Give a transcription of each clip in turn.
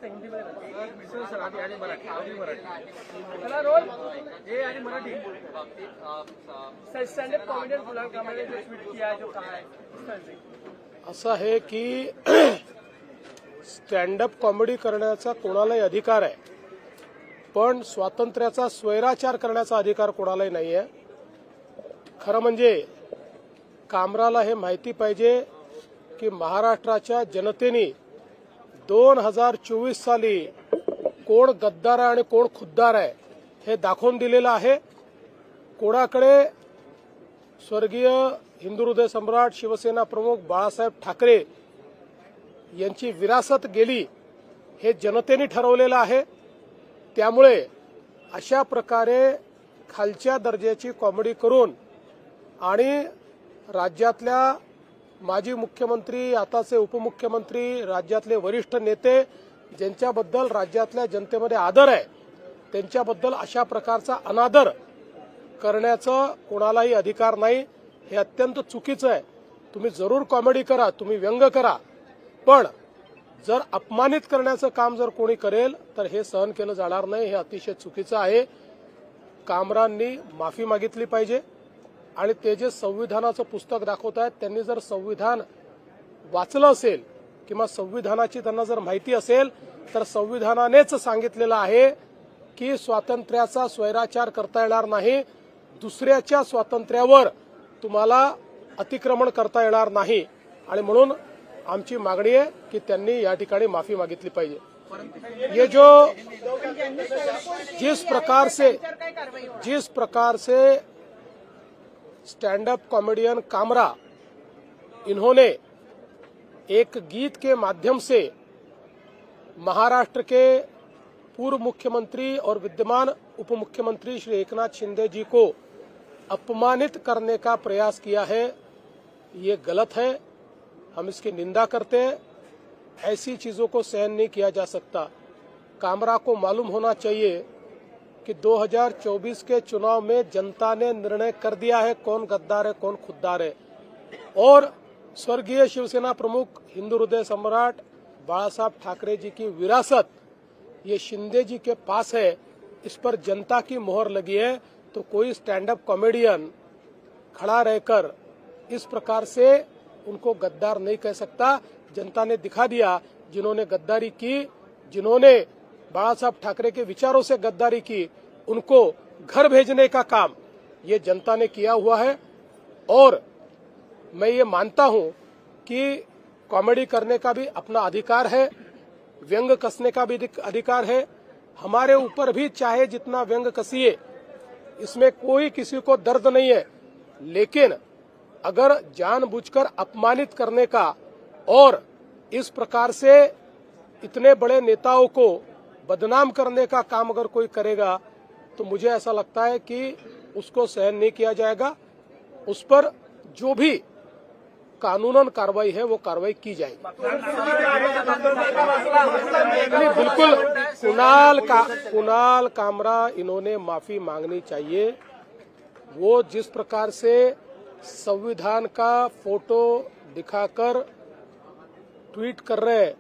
Stand-up comedian Kunal कामराने जो tweet किया है, जो कहा है इस तरह से असं आहे की स्टँडअप कॉमेडी करण्याचा कोणालाही अधिकार आहे, पण स्वातंत्र्याचा स्वैराचार करण्याचा अधिकार कोणालाही नाही आहे. खरं म्हणजे कामराला हे माहिती पाहिजे की महाराष्ट्राच्या जनतेने 2024 साली कोण गद्दार आहे आणि कोण खुद्दार आहे हे दाखवून दिलेलं आहे. कोणाकडे स्वर्गीय हिंदू हृदय सम्राट शिवसेना प्रमुख बाळासाहेब ठाकरे यांची विरासत गेली हे जनतेने ठरवलेलं आहे. त्यामुळे अशा प्रकारे खालच्या दर्जाची कॉमेडी करून आणि राज्यातल्या माजी मुख्यमंत्री, आताचे उपमुख्यमंत्री, राज्यातले वरिष्ठ नेते ज्यांच्याबद्दल राज्यातल्या जनतेमध्ये आदर आहे त्यांच्याबद्दल अशा प्रकारचा अनादर करण्याचा कोणालाही अधिकार नाही. हे अत्यंत चुकीचं आहे. तुम्ही जरूर कॉमेडी करा, तुम्ही व्यंग करा, पण जर अपमानित करण्याचं काम जर कोणी करेल तर हे सहन केलं जाणार नाही. हे अतिशय चुकीचं आहे. कामरांनी माफी मागितली पाहिजे आणि ते जे संविधानाचं पुस्तक दाखवत आहेत त्यांनी जर संविधान वाचलं असेल किंवा संविधानाची त्यांना जर माहिती असेल तर संविधानानेच सांगितलेलं आहे की स्वातंत्र्याचा स्वैराचार करता येणार नाही, दुसऱ्याच्या स्वातंत्र्यावर तुम्हाला अतिक्रमण करता येणार नाही. आणि म्हणून आमची मागणी आहे की त्यांनी या ठिकाणी माफी मागितली पाहिजे. ये जो जिस प्रकार से स्टैंड अप कॉमेडियन कामरा इन्होंने एक गीत के माध्यम से महाराष्ट्र के पूर्व मुख्यमंत्री और विद्यमान उपमुख्यमंत्री श्री एकनाथ शिंदे जी को अपमानित करने का प्रयास किया है, ये गलत है. हम इसकी निंदा करते हैं. ऐसी चीजों को सहन नहीं किया जा सकता. कामरा को मालूम होना चाहिए कि 2024 के चुनाव में जनता ने निर्णय कर दिया है कौन गद्दार है कौन खुद्दार है. और स्वर्गीय शिवसेना प्रमुख हिंदू हृदय सम्राट बाळासाहेब ठाकरे जी की विरासत ये शिंदे जी के पास है, इस पर जनता की मोहर लगी है. तो कोई स्टैंड अप कॉमेडियन खड़ा रहकर इस प्रकार से उनको गद्दार नहीं कह सकता. जनता ने दिखा दिया, जिन्होंने गद्दारी की, जिन्होंने बाळासाहेब ठाकरे के विचारों से गद्दारी की, उनको घर भेजने का काम ये जनता ने किया हुआ है. और मैं ये मानता हूं कि कॉमेडी करने का भी अपना अधिकार है, व्यंग कसने का भी अधिकार है. हमारे ऊपर भी चाहे जितना व्यंग कसिए, इसमें कोई किसी को दर्द नहीं है. लेकिन अगर जानबूझकर अपमानित करने का और इस प्रकार से इतने बड़े नेताओं को बदनाम करने का काम अगर कोई करेगा तो मुझे ऐसा लगता है कि उसको सहन नहीं किया जाएगा. उस पर जो भी कानूनन कार्रवाई है वो कार्रवाई की जाएगी. बिल्कुल कुणाल कामरा इन्होंने माफी मांगनी चाहिए. वो जिस प्रकार से संविधान का फोटो दिखाकर ट्वीट कर रहे हैं,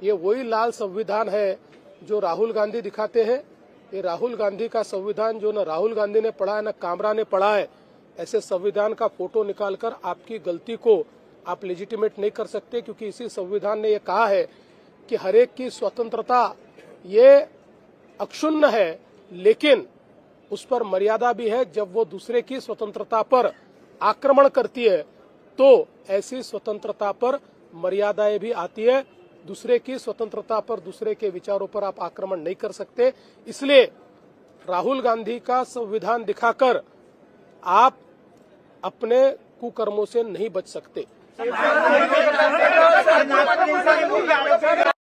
ये वही लाल संविधान है जो राहुल गांधी दिखाते हैं. ये राहुल गांधी का संविधान जो न राहुल गांधी ने पढ़ा है न कामरा ने पढ़ा है. ऐसे संविधान का फोटो निकालकर आपकी गलती को आप लेजिटिमेट नहीं कर सकते, क्योंकि इसी संविधान ने ये कहा है कि हर एक की स्वतंत्रता ये अक्षुण्ण है, लेकिन उस पर मर्यादा भी है. जब वो दूसरे की स्वतंत्रता पर आक्रमण करती है तो ऐसी स्वतंत्रता पर मर्यादाएं भी आती है. दूसरे की स्वतंत्रता पर, दूसरे के विचारों पर आप आक्रमण नहीं कर सकते. इसलिए राहुल गांधी का संविधान दिखाकर आप अपने कुकर्मों से नहीं बच सकते.